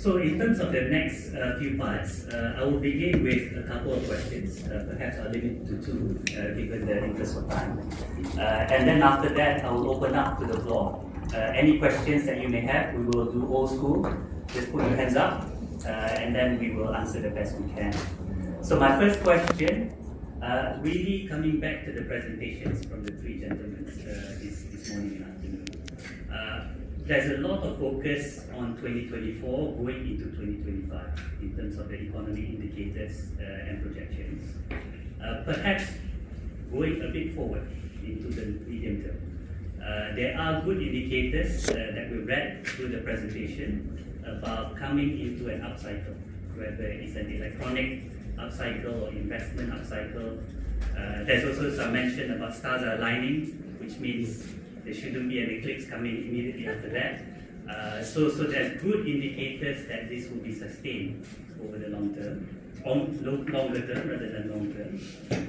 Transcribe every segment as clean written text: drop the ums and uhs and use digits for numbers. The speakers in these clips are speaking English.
So in terms of the next few parts, I will begin with a couple of questions. Perhaps I'll limit to two, given the interest of time. And then after that, I will open up to the floor. Any questions that you may have, we will do old school. Just put your hands up, and then we will answer the best we can. So my first question, really coming back to the presentations from the three gentlemen this morning and afternoon. There's a lot of focus on 2024 going into 2025 in terms of the economic indicators and projections. Perhaps going a bit forward into the medium term. There are good indicators that we read through the presentation about coming into an upcycle, whether it's an electronic upcycle or investment upcycle. There's also some mention about stars are aligning, which means there shouldn't be an eclipse coming immediately after that. So there's good indicators that this will be sustained over the long term, longer term rather than long term.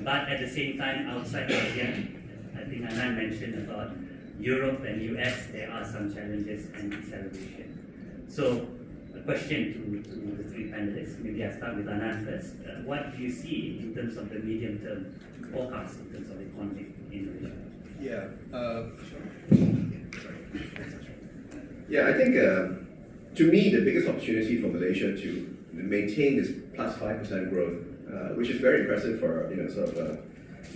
But at the same time, outside ASEAN, I think Anand mentioned about Europe and US, there are some challenges and deceleration. So a question to the three panelists, maybe I'll start with Anand first. What do you see in terms of the medium term forecast in terms of economic innovation? I think to me the biggest opportunity for Malaysia to maintain this plus 5% growth, which is very impressive for sort of a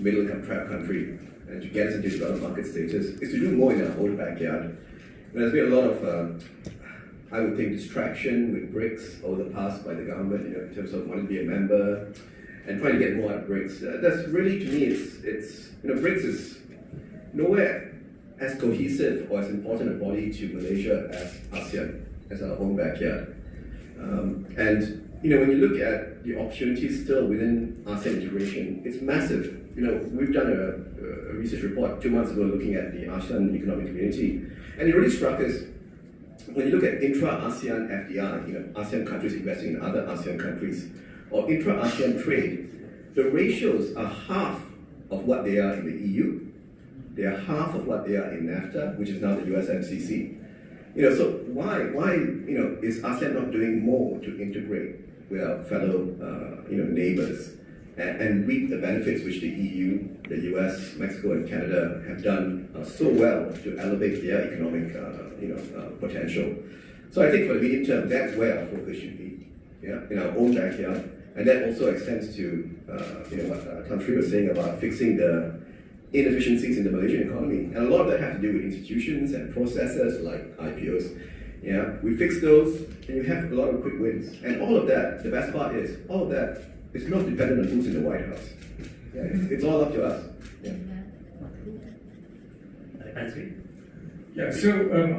middle income trapped country, and to get us into developed market status, is to do more in our own backyard. There's been a lot of I would think distraction with BRICS over the past by the government, in terms of wanting to be a member and trying to get more out of BRICS. That's really, to me, it's BRICS is nowhere as cohesive or as important a body to Malaysia as ASEAN, as our own backyard. And when you look at the opportunities still within ASEAN integration, it's massive. We've done a research report 2 months ago looking at the ASEAN Economic Community, and it really struck us. When you look at intra-ASEAN FDI, ASEAN countries investing in other ASEAN countries, or intra-ASEAN trade, the ratios are half of what they are in the EU. They are half of what they are in NAFTA, which is now the USMCC. So why is ASEAN not doing more to integrate with our fellow neighbors and reap the benefits which the EU, the US, Mexico, and Canada have done so well to elevate their economic potential? So I think for the medium term, that's where our focus should be, in our own backyard, and that also extends to what Tan Sri was saying about fixing the inefficiencies in the Malaysian economy, and a lot of that has to do with institutions and processes like IPOs. We fix those, and you have a lot of quick wins, and all of that. The best part is all of that is not dependent on who's in the White House. It's all up to us. So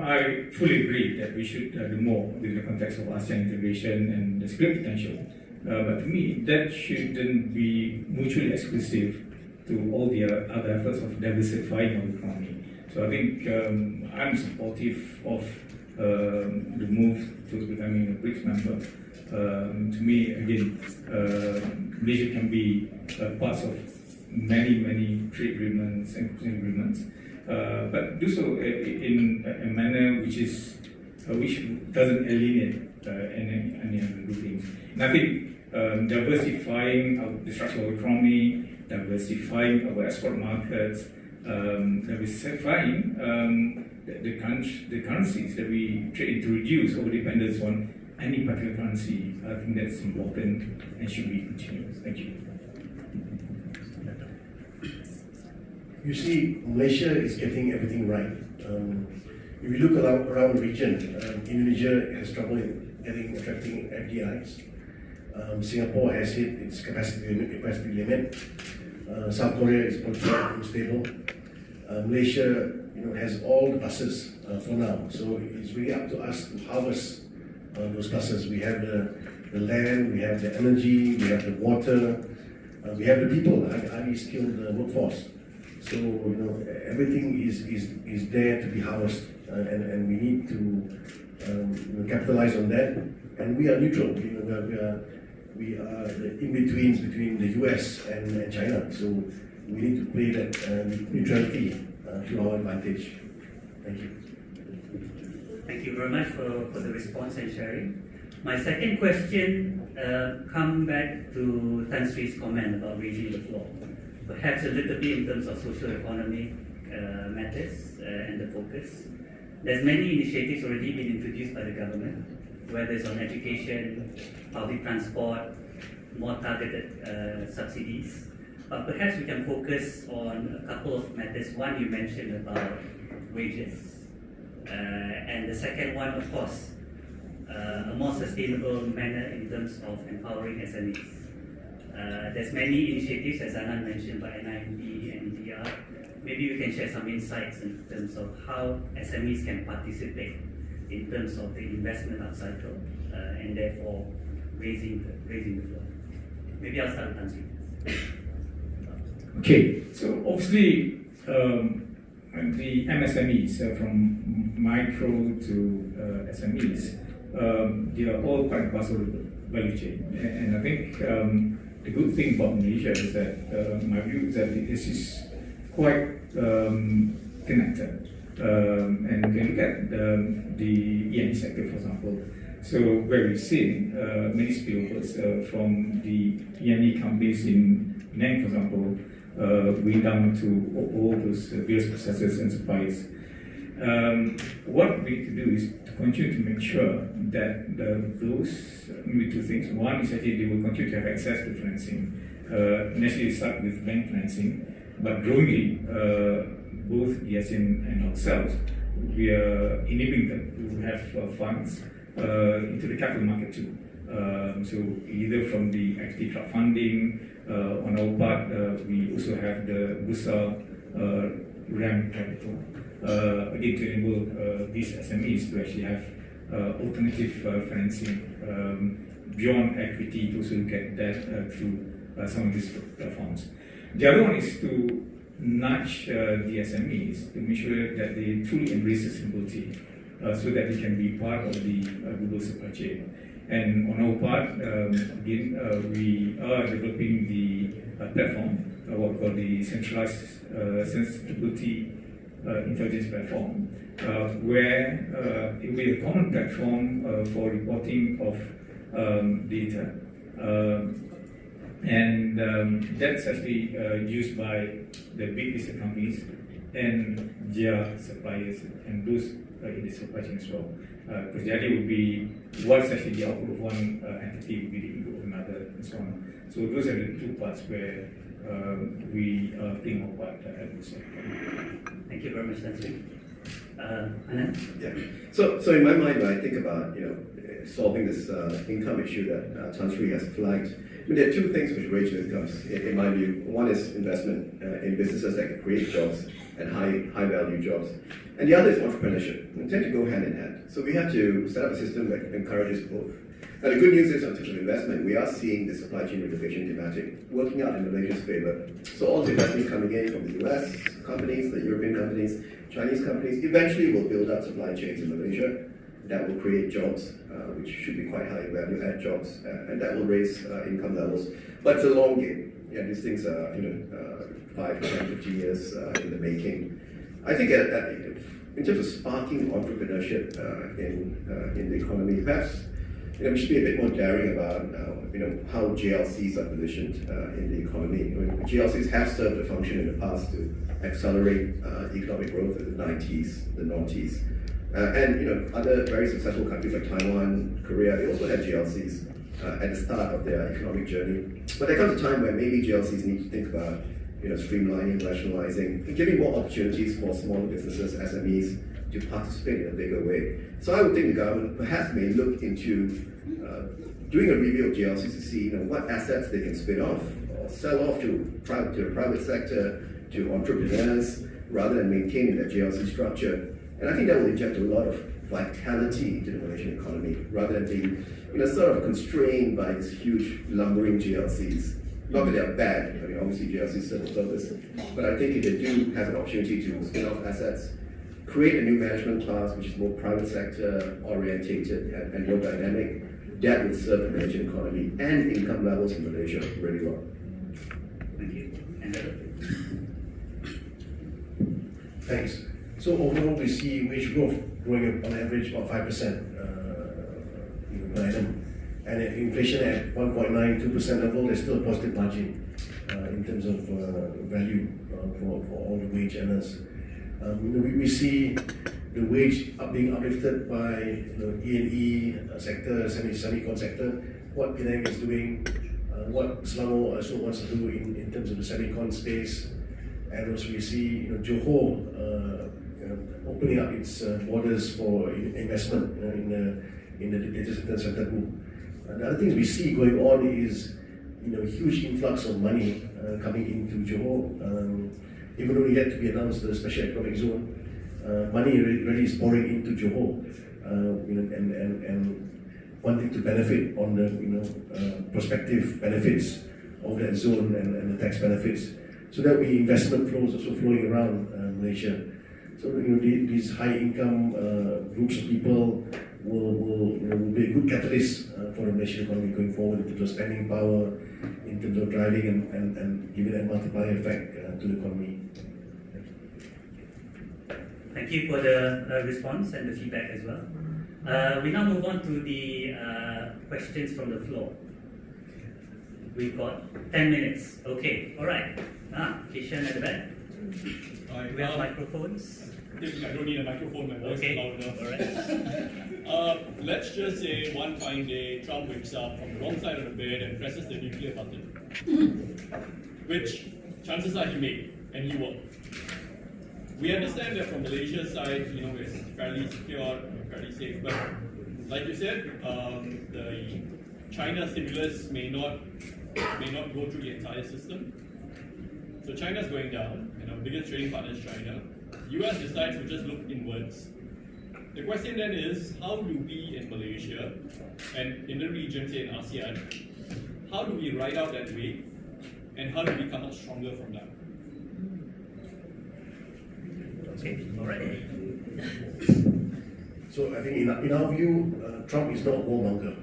I fully agree that we should do more within the context of ASEAN integration, and there's great potential. But to me, that shouldn't be mutually exclusive to all the other efforts of diversifying our economy. So I think I'm supportive of the move towards becoming a BRICS member. To me, again, Malaysia can be part of many trade agreements and agreements, but do so in a manner which doesn't alienate any of the groupings. And I think diversifying the structure of our economy, diversifying our export markets, diversifying the currencies that we trade to reduce our dependence on any particular currency. I think that's important and should be continued. Thank you. You see, Malaysia is getting everything right. If you look around the region, Indonesia has trouble in attracting FDIs. Singapore has hit its capacity limit. South Korea is politically unstable. Malaysia, has all the pluses for now. So it's really up to us to harvest those pluses. We have the land, we have the energy, we have the water, we have the people, highly skilled workforce. So everything is there to be harvested, and we need to capitalize on that. And we are neutral. We are the in-betweens between the US and China. So we need to play that neutrality to our advantage. Thank you. Thank you very much for the response and sharing. My second question come back to Tan Sri's comment about raising the floor. Perhaps a little bit in terms of socio-economic matters and the focus. There's many initiatives already been introduced by the government, whether it's on education, public transport, more targeted subsidies. But perhaps we can focus on a couple of matters. One you mentioned about wages. And the second one, of course, a more sustainable manner in terms of empowering SMEs. There's many initiatives, as Anand mentioned, by NIB and EDR. Maybe we can share some insights in terms of how SMEs can participate in terms of the investment upcycle and therefore raising the floor. Maybe I'll start with Tan Sri. Okay, so obviously the MSMEs from micro to SMEs, they are all part and parcel of the value chain. And I think the good thing about Malaysia is that my view is that this is quite connected. And you can look at the E&E sector, for example. So where we've seen many spillovers from the E&E companies in Penang, for example, way down to all those various processors and suppliers. What we need to do is to continue to make sure that those, maybe two things. One is actually they will continue to have access to financing. Initially start with bank financing, but growingly, both the ASEAN and ourselves, we are enabling them to have funds into the capital market too. So either from the equity crowdfunding, on our part, we also have the Bursa RAM capital, again to enable these SMEs to actually have alternative financing beyond equity to also look at that through some of these platforms. The other one is to nudge the SMEs to make sure that they truly embrace sustainability so that they can be part of the global supply chain. And on our part, again, we are developing the platform, what we call the centralized sustainability intelligence platform, where it will be a common platform for reporting of data. And that's actually used by the big listed companies and their suppliers and those in the supply chain as well. Because the idea would be what's actually the output of one entity will be the input of another and so on. So those are the two parts where we are playing our part at this time. Thank you very much, Tan Sri. Anand? Yeah. So in my mind, when I think about solving this income issue that Tan Sri has flagged, there are two things which raise incomes, in my view. One is investment in businesses that can create jobs and high value jobs. And the other is entrepreneurship. They tend to go hand in hand. So we have to set up a system that encourages both. Now the good news is, in terms of investment, we are seeing the supply chain renovation thematic working out in Malaysia's favor. So all the investment coming in from the US companies, the European companies, Chinese companies, eventually will build up supply chains in Malaysia that will create jobs, which should be quite high value add jobs, and that will raise income levels. But it's a long game. Yeah, these things are 5, 10, 15 years in the making. I think in terms of sparking entrepreneurship in the economy, perhaps we should be a bit more daring about how GLCs are positioned in the economy. GLCs have served a function in the past to accelerate economic growth in the 90s, the noughties. And other very successful countries like Taiwan, Korea, they also had GLCs at the start of their economic journey. But there comes a time where maybe GLCs need to think about streamlining, rationalizing, and giving more opportunities for smaller businesses, SMEs, to participate in a bigger way. So I would think the government perhaps may look into doing a review of GLCs to see what assets they can spin off or sell off to the private sector, to entrepreneurs, rather than maintaining that GLC structure. And I think that will inject a lot of vitality into the Malaysian economy, rather than being sort of constrained by these huge lumbering GLCs. Not that they're bad, obviously GLCs serve a purpose, but I think if they do have an opportunity to spin off assets, create a new management class which is more private sector orientated and more dynamic, that will serve the Malaysian economy and income levels in Malaysia really well. Thank you. Thanks. So overall, we see wage growth growing on average about 5% per annum. And at inflation at 1.92% level, there's still a positive margin in terms of value for all the wage earners. We see the wage being uplifted by E&E sector, semicon sector, what Penang is doing, what Selangor also wants to do in terms of the semicon space, and also we see Johor opening up its borders for investment in the data center boom. The other things we see going on is huge influx of money coming into Johor. Even though we had to be announced the special economic zone, money really is pouring into Johor, and wanting to benefit on the prospective benefits of that zone and the tax benefits. So there will be investment flows also flowing around Malaysia. So these high income groups of people will be a good catalyst for the Malaysian economy going forward in terms of spending power, in terms of driving and giving a multiplier effect to the economy. Thank you for the response and the feedback as well. We now move on to the questions from the floor. We've got 10 minutes. Okay, all right. Kishan at the back. Do we have microphones? I don't need a microphone, my voice is loud enough. All right. Let's just say one fine day, Trump wakes up from the wrong side of the bed and presses the nuclear button. Which chances are he may, and he will. We understand that from Malaysia's side, it's fairly secure, fairly safe, but like you said, the China stimulus may not go through the entire system. So China's going down, and our biggest trading partner is China. US decides to just look inwards. The question then is, how do we in Malaysia and in the region, say in ASEAN, how do we ride out that wave, and how do we come out stronger from that? Okay, all right. So I think in our view, Trump is not a warmonger.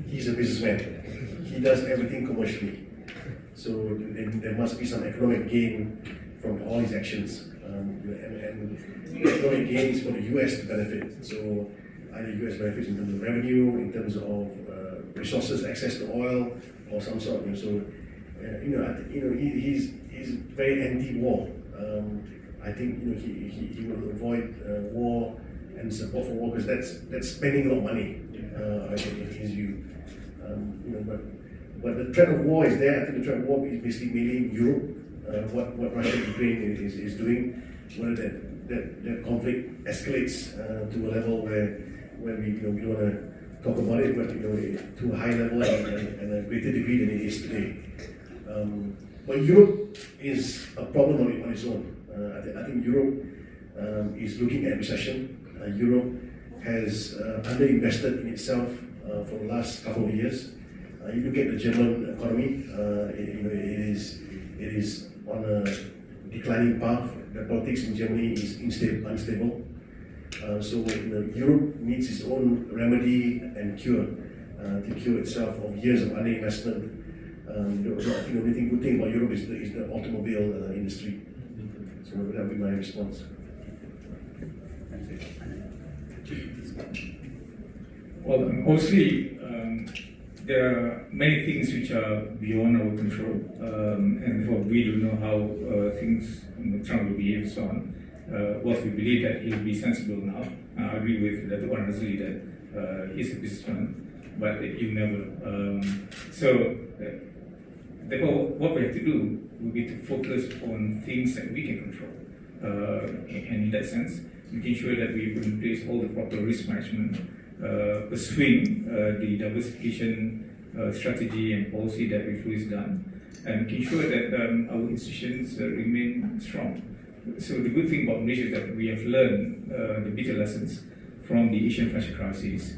He's a businessman. He does everything commercially. So there must be some economic gain from all his actions. And the economic gain is for the US to benefit. So either US benefits in terms of revenue, in terms of resources, access to oil, or some sort. So he's very anti-war. I think he will avoid war and support for war because that's spending a lot of money. I think in his view. But the threat of war is there. I think the threat of war is basically mainly in Europe. What Russia and Ukraine is doing, whether that conflict escalates to a level where we don't want to talk about it, but to a high level and a greater degree than it is today. But Europe is a problem on its own. I think Europe is looking at recession. Europe has underinvested in itself for the last couple of years. You look at the German economy; it is on a declining path. The politics in Germany is unstable. So Europe needs its own remedy and cure to cure itself of years of underinvestment. I think the only good thing about Europe is the automobile industry. So that would be my response. Well, obviously, there are many things which are beyond our control, and therefore we don't know how Trump will behave and so on. What we believe that he'll be sensible now. I agree with Dato' Wan Razali that he's a businessman, but you never. Therefore, what we have to do will be to focus on things that we can control. And in that sense, making sure that we put in place all the proper risk management, pursuing the diversification strategy and policy that we've always done, and making sure that our institutions remain strong. So the good thing about Malaysia is that we have learned the bitter lessons from the Asian financial crisis,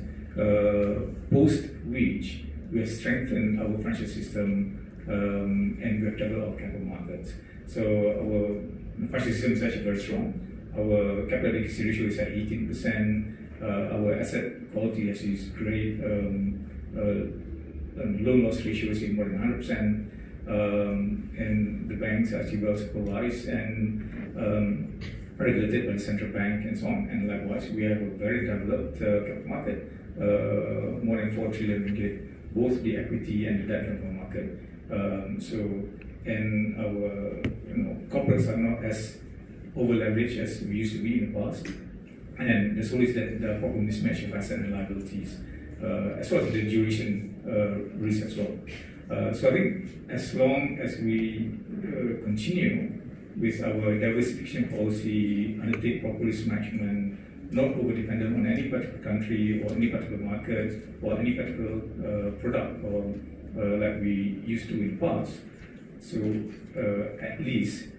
post which we have strengthened our financial system and we have developed our capital markets. So our financial system is actually very strong. Our capital adequacy ratio is at 18%. Our asset quality actually is great. Loan loss ratio is more than 100%. And the banks are actually well supervised. And regulated by the central bank and so on. And likewise, we have a very developed capital market, more than 4 trillion ringgit, both the equity and the debt capital market. And our corporates are not as over leveraged as we used to be in the past. And there's always that the proper mismatch of asset and liabilities, as well as the duration risk as well. So I think as long as we continue with our diversification policy, undertake proper risk management, not over-dependent on any particular country or any particular market or any particular product or like we used to in the past. So at least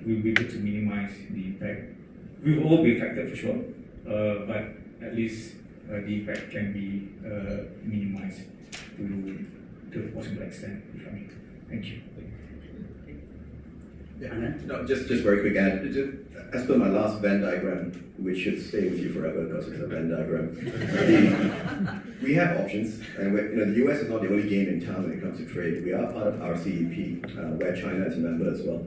we'll be able to minimize the impact. We will all be affected for sure, but at least the impact can be minimized to a possible extent, if I may. Thank you. Yeah. No, just very quick add. As per my last Venn diagram, which should stay with you forever because it's a Venn diagram, we have options, and the US is not the only game in town when it comes to trade. We are part of RCEP, where China is a member as well.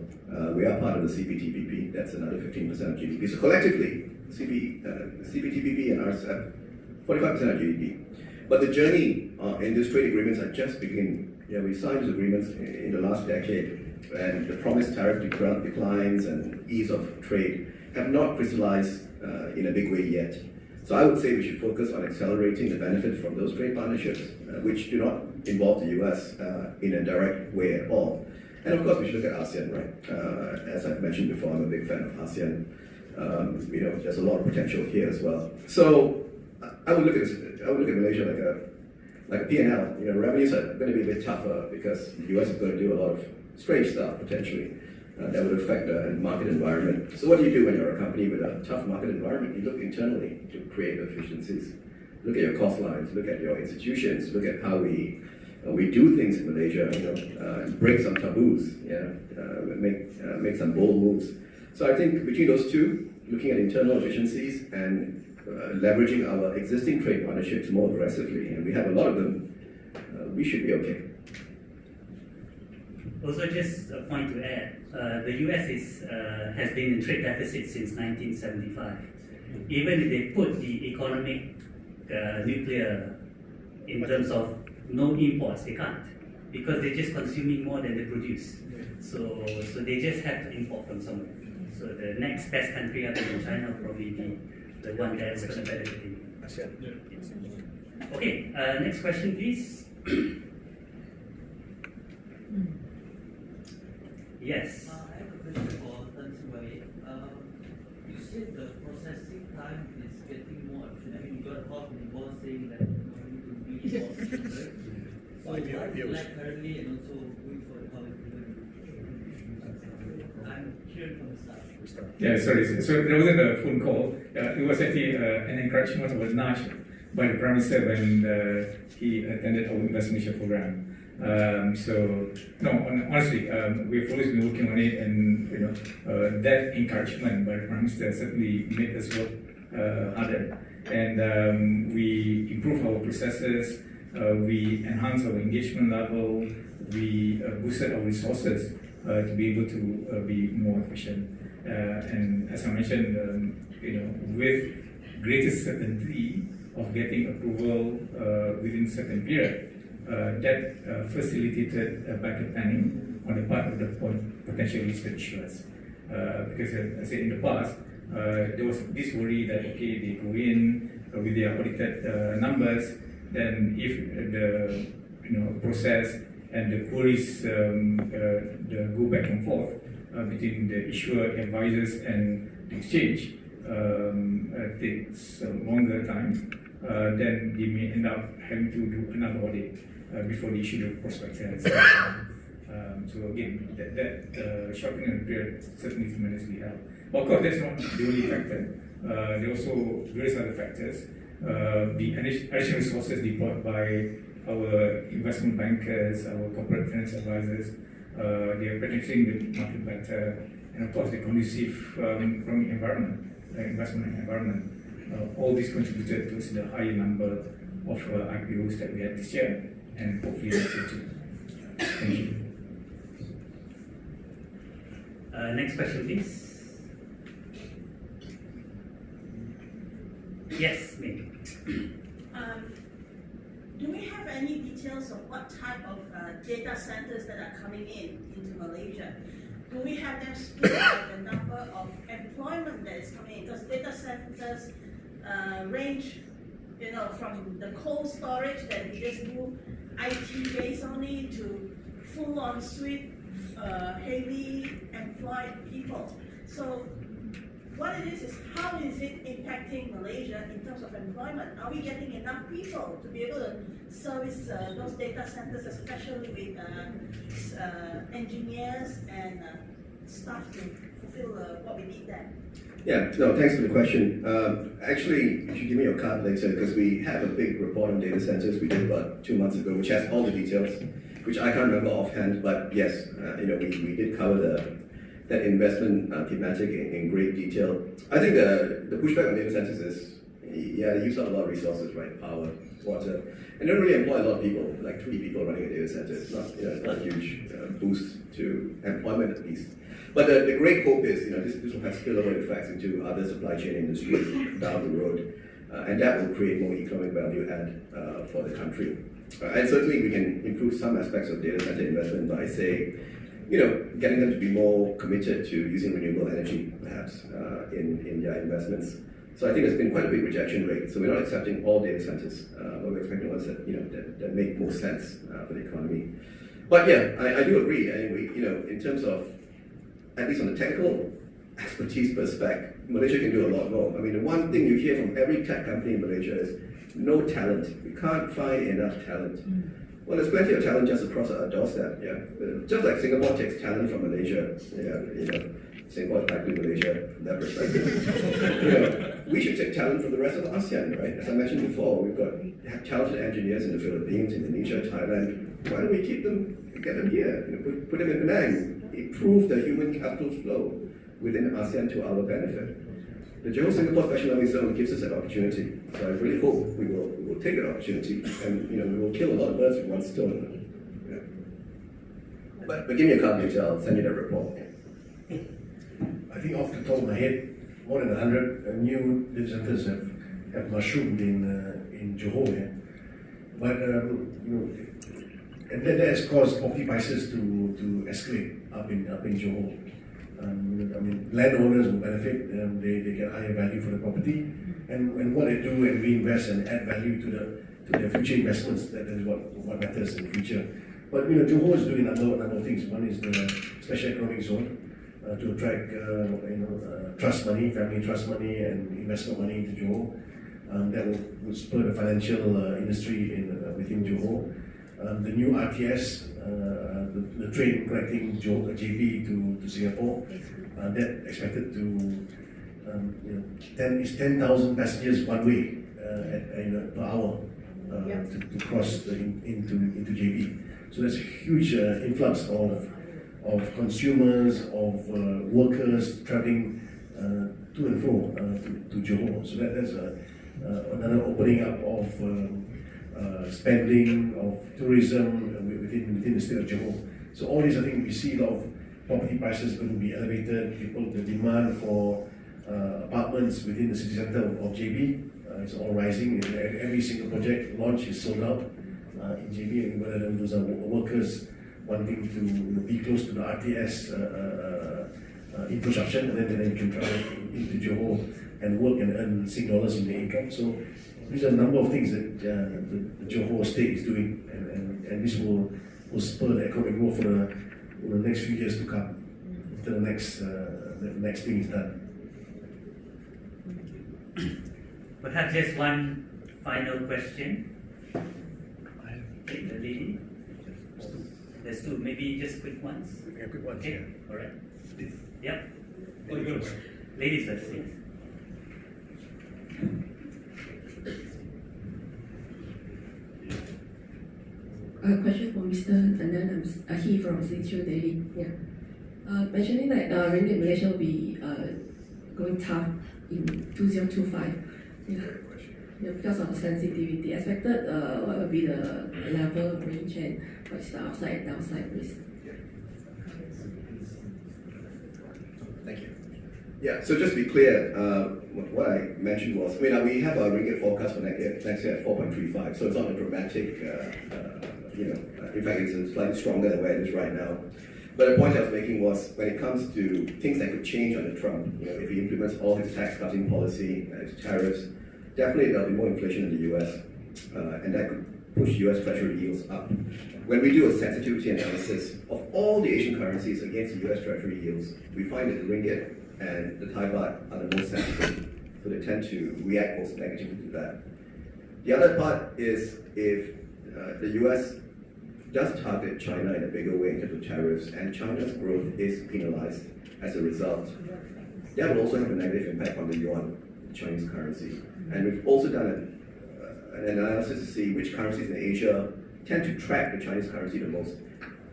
We are part of the CPTPP. That's another 15% of GDP. So collectively, CPTPP and RCEP, 45% of GDP. But the journey in these trade agreements are just beginning. Yeah, we signed these agreements in the last decade, and the promised tariff declines and ease of trade have not crystallized in a big way yet. So I would say we should focus on accelerating the benefits from those trade partnerships, which do not involve the US in a direct way at all. And of course, we should look at ASEAN, right? As I've mentioned before, I'm a big fan of ASEAN. There's a lot of potential here as well. So I would look at Malaysia like a P&L. Revenues are going to be a bit tougher because the US is going to do a lot of strange stuff potentially that would affect the market environment. So what do you do when you're a company with a tough market environment? You look internally to create efficiencies. Look at your cost lines. Look at your institutions. Look at how we do things in Malaysia. Break some taboos. Make some bold moves. So I think between those two, looking at internal efficiencies and leveraging our existing trade partnerships more aggressively, and we have a lot of them, we should be okay. Also, just a point to add, the US has been in trade deficit since 1975. Even if they put the economic nuclear in terms of no imports, they can't, because they're just consuming more than they produce. So they just have to import from somewhere. So the next best country other than China will probably be the one that is going to benefit you. Okay, next question, please. Yes. I have a question for Tan Sri. You said the processing time is getting more efficient. I mean, you got a call from the boss saying that you need to be more efficient, right? So what is like currently and also going for the public I'm hearing from the staff. Yeah, sorry. So there wasn't a phone call. It was actually an encouragement of a nudge by the Prime Minister when he attended our investment program. Honestly, we've always been working on it, and that encouragement by the Prime Minister certainly made us work harder. And we improve our processes, we enhance our engagement level, we boosted our resources to be able to be more efficient. And as I mentioned, with greater certainty of getting approval within a certain period, that facilitated better planning on the part of the potential listed issuers. Because as I said in the past, there was this worry that they go in with their audited numbers, then if the process and the queries go back and forth between the issuer, advisors, and the exchange takes a longer time, then they may end up having to do another audit before they issue the prospectus. So again, that shortening of the period certainly tremendously helped. But of course, that's not the only factor. There are also various other factors. The additional resources deployed by our investment bankers, our corporate finance advisors, they are penetrating the market better, and of course the conducive from the environment, investment environment. All this contributed to the higher number of IPOs that we had this year, and hopefully next year too. Thank you. Next question, please. Yes, me. Do we have any details of what type of data centers that are coming into Malaysia? Do we have them split by the number of employment that is coming in? Because data centers range, from the cold storage that we just do IT based only to full-on suite, heavy employed people. So what it is how is it impacting Malaysia in terms of employment? Are we getting enough people to be able to service those data centers, especially with engineers and staff to fulfill what we need there? Yeah, no, thanks for the question. Actually, you should give me your card later because we have a big report on data centers we did about 2 months ago, which has all the details, which I can't remember offhand, but yes, we did cover that investment thematic in great detail. I think the pushback on data centers is, they use up a lot of resources, right? Power, water, and they don't really employ a lot of people, like 3 people running a data center. It's not a huge boost to employment at least. But the great hope is, this will have spillover effects into other supply chain industries down the road, and that will create more economic value add for the country. And certainly we can improve some aspects of data center investment by, say, getting them to be more committed to using renewable energy, perhaps, in their investments. So I think there's been quite a big rejection rate. So we're not accepting all data centers, but we're expecting ones that that make more sense for the economy. But yeah, I do agree. Anyway, in terms of, at least on the technical expertise perspective, Malaysia can do a lot more. I mean, the one thing you hear from every tech company in Malaysia is no talent. We can't find enough talent. Well, there's plenty of talent just across our doorstep. Yeah, just like Singapore takes talent from Malaysia. Yeah, Singapore is back to Malaysia from that perspective. We should take talent from the rest of ASEAN, right? As I mentioned before, we've got talented engineers in the Philippines, Indonesia, Thailand. Why don't we keep them, get them here? Put them in Penang. Improve the human capital flow within ASEAN to our benefit. The Johor Singapore Special Economic Zone gives us that opportunity. So I really hope we will take that opportunity and we will kill a lot of birds with one stone. Yeah. But give me a card later, I'll send you that report. I think off the top of my head, more than 100 new data centers have mushroomed in Johor. Yeah? But and that has caused property prices to escalate up in Johor. Landowners will benefit. They get higher value for the property, and what they do and reinvest and add value to their future investments. That is what matters in the future. But Johor is doing a number of things. One is the special economic zone to attract trust money, family trust money, and investment money into Johor. That will spur the financial industry within Johor. The new RTS, the train connecting JB to Singapore, that expected to 10,000 passengers one way per hour to cross into JB. So there's a huge influx of consumers, of workers traveling to and fro to Johor. So that's another opening up of spending, of tourism within the state of Johor. So all these, I think we see a lot of property prices going to be elevated. The demand for apartments within the city centre of JB is all rising. Every single project launch is sold out in JB, and whether those are workers wanting to be close to the RTS infrastructure, and then you can travel into Johor and work and earn Sing dollars in the income. So these are a number of things that the Johor state is doing, and this will spur the economic growth for the next few years to come, until the next thing is done. Perhaps just one final question. Okay, the lady. There's two, maybe just quick ones. Yeah, quick ones. Okay, Yeah. all right. Yep. Oh, you go. Ladies first, yes. A question for Mr. Anand. I'm He from Singapore Daily. Yeah. Mentioning that Ringgit Malaysia will be going tough in 2025. Yeah, because of the sensitivity. Expected, what will be the level range and what's the upside and downside risk? Thank you. Yeah, so just to be clear, what I mentioned was, we have a ringgit forecast for next year at 4.35, so it's not a dramatic, in fact, it's slightly stronger than where it is right now. But the point I was making was, when it comes to things that could change under Trump, if he implements all his tax cutting policy, his tariffs, definitely there'll be more inflation in the US, and that could push US Treasury yields up. When we do a sensitivity analysis of all the Asian currencies against the US Treasury yields, we find that the ringgit and the Thai baht are the most sensitive, so they tend to react most negatively to that. The other part is if the US does target China in a bigger way in terms of tariffs, and China's growth is penalized as a result, that will also have a negative impact on the yuan, the Chinese currency. And we've also done an analysis to see which currencies in Asia tend to track the Chinese currency the most.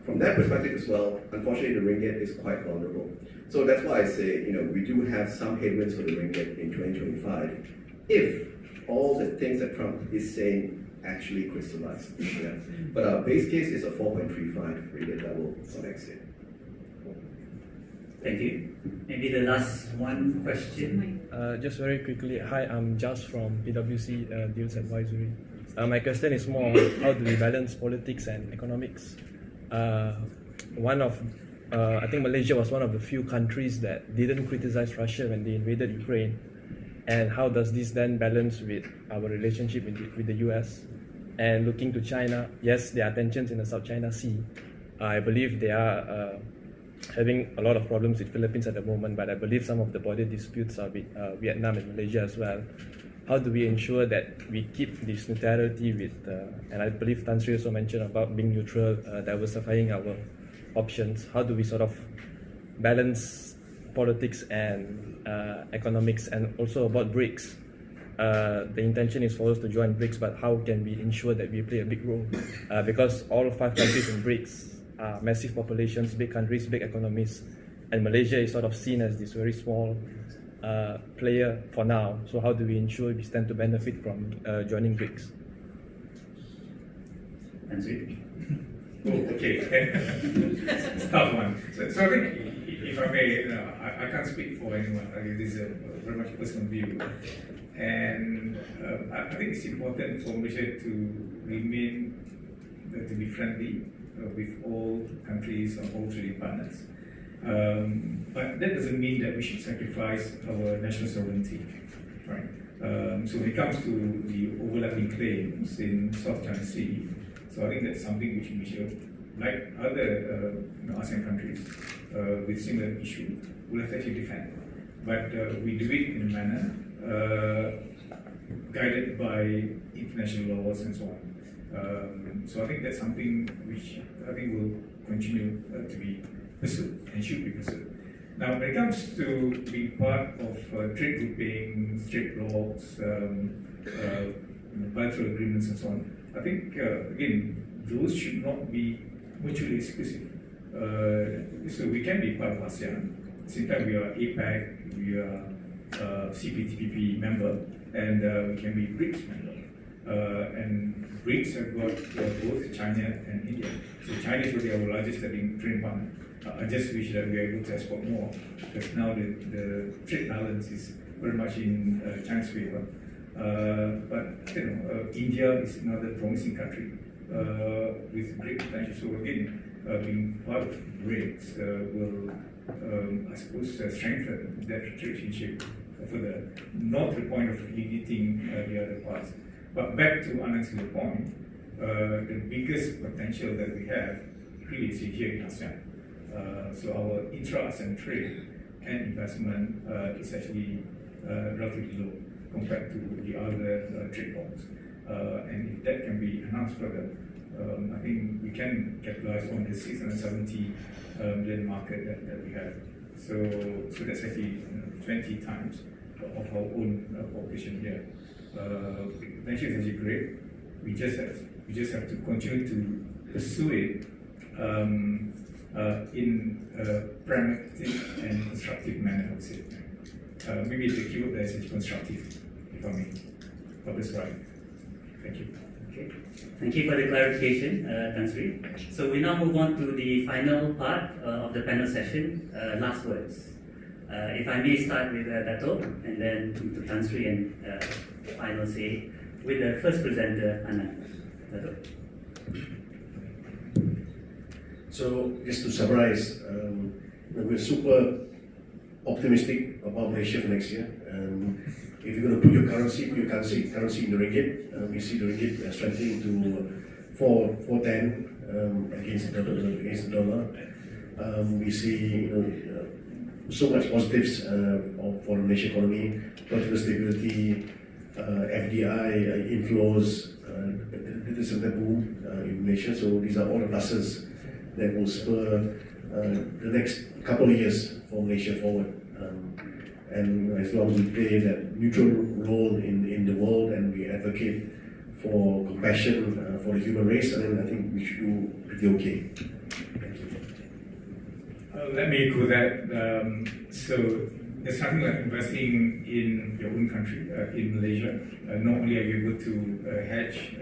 From that perspective as well, unfortunately, the ringgit is quite vulnerable. So that's why I say, we do have some headwinds for the ringgit in 2025 if all the things that Trump is saying actually crystallize. Yeah. But our base case is a 4.35 ringgit level for next year. Thank you. Maybe the last one question. Just very quickly, hi, I'm Jas from PwC Deals Advisory. My question is more on how do we balance politics and economics. I think Malaysia was one of the few countries that didn't criticize Russia when they invaded Ukraine. And how does this then balance with our relationship with the US? And looking to China, yes, there are tensions in the South China Sea. I believe they are having a lot of problems with Philippines at the moment, but I believe some of the border disputes are with Vietnam and Malaysia as well. How do we ensure that we keep this neutrality with, and I believe Tan Sri also mentioned about being neutral, diversifying our options. How do we sort of balance politics and economics, and also about BRICS? The intention is for us to join BRICS, but how can we ensure that we play a big role? Because all 5 countries in BRICS are massive populations, big countries, big economies, and Malaysia is sort of seen as this very small player for now. So how do we ensure we stand to benefit from joining BRICS? Oh, okay. It's a tough one. So I think, if I may, I can't speak for anyone. This is a very much personal view. And I think it's important for Malaysia to remain, to be friendly with all countries and all trading partners. But that doesn't mean that we should sacrifice our national sovereignty, right? So when it comes to the overlapping claims in South China Sea, so I think that's something which Malaysia, like other ASEAN countries with similar issue, will have to actually defend. But we do it in a manner guided by international laws and so on. So I think that's something which I think will continue to be pursued and should be pursued. Now, when it comes to being part of trade groupings, trade blocs, bilateral agreements and so on, I think, again, those should not be mutually exclusive. So we can be part of ASEAN. At the same time, we are APEC, we are CPTPP member, and we can be BRICS member. And BRICS have got both China and India. So China is really our largest trading partner. I just wish that we are able to export more, because now the trade balance is very much in China's favor. But India is another promising country with great potential. So again, being part of BRICS will, I suppose, strengthen that relationship further, not to the point of limiting the other parts. But back to Anand's point, the biggest potential that we have really is here in ASEAN. So our intra-ASEAN trade and investment is actually relatively low compared to the other trade blocs. And if that can be enhanced further, I think we can capitalize on the 670 million market that we have. So that's actually 20 times of our own population here. Potential is actually great. We just have to continue to pursue it in a pragmatic and constructive manner, I would say. Maybe the keyword there is actually constructive, if I may. Hope that's right. Thank you. Okay. Thank you for the clarification, Tan Sri. So we now move on to the final part of the panel session, last words. If I may start with Dato, and then to Tan Sri and final say with the first presenter, Anand. Dato. So just to summarize, we're super optimistic about Malaysia for next year. If you're going to put your currency in the ringgit. We see the ringgit strengthening to 410 against the dollar. We see so much positives for the Malaysian economy, political stability, FDI inflows, data center boom in Malaysia. So these are all the pluses that will spur the next couple of years for Malaysia forward. And as long as we play that neutral role in the world and we advocate for compassion for the human race, I think we should do pretty okay. Thank you. Let me echo that. So there's something like investing in your own country, in Malaysia. Not only are you able to hedge,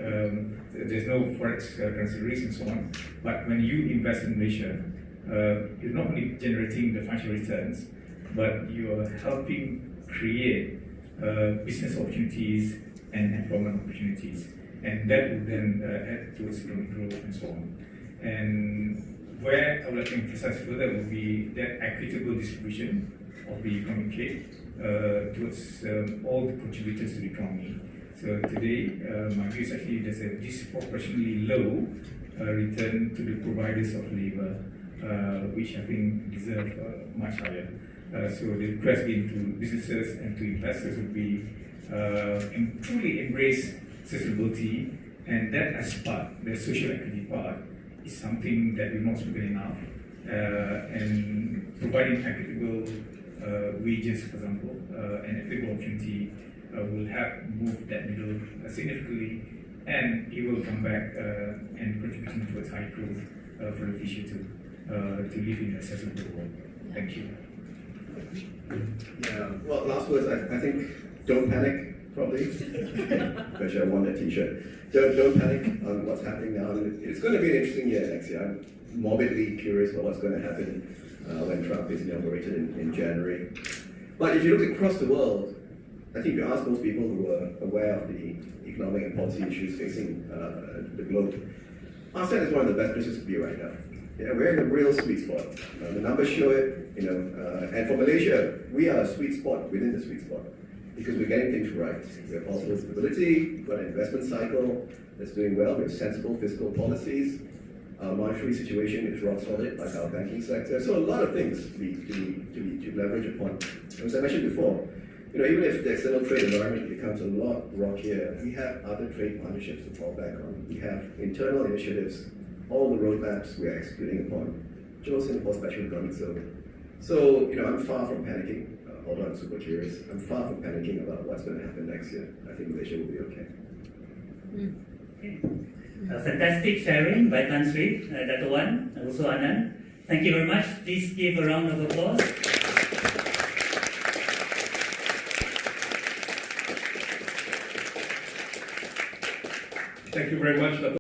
there's no forex currency risk and so on, but when you invest in Malaysia, you're not only generating the financial returns, but you are helping create business opportunities and employment opportunities, and that will then add towards economic growth and so on. And where I would like to emphasize further will be that equitable distribution of the economic cake towards all the contributors to the economy. So today, my view is actually there's a disproportionately low return to the providers of labor, which I think deserve much higher. So the request being to businesses and to investors would be truly embrace sustainability, and that as part, the social equity part, is something that we've not spoken enough. And providing equitable wages, for example, and equitable opportunity will help move that needle significantly, and it will come back and contributing towards high growth for the future to live in a sustainable world. Thank you. Yeah, well, last words, I think don't panic, probably. Especially I won that t-shirt. Don't panic on what's happening now. It's going to be an interesting year next year. I'm morbidly curious about what's going to happen when Trump is inaugurated in January. But if you look across the world, I think if you ask most people who are aware of the economic and policy issues facing the globe, ASEAN is one of the best places to be right now. Yeah, we're in a real sweet spot. The numbers show it, and for Malaysia, we are a sweet spot within the sweet spot because we're getting things right. We have possible stability, we've got an investment cycle that's doing well, we have sensible fiscal policies, our monetary situation is rock solid, like our banking sector. So a lot of things to leverage upon. As I mentioned before, even if the external trade environment becomes a lot rockier, we have other trade partnerships to fall back on. We have internal initiatives, all the roadmaps we are executing upon. Joe Singapore Special Economic Zone. So, I'm far from panicking, although I'm super curious. I'm far from panicking about what's going to happen next year. I think Malaysia will be okay. Okay. Fantastic sharing by Tan Sri, Dato' Wan, and also Anand. Thank you very much. Please give a round of applause. Thank you very much, Dr.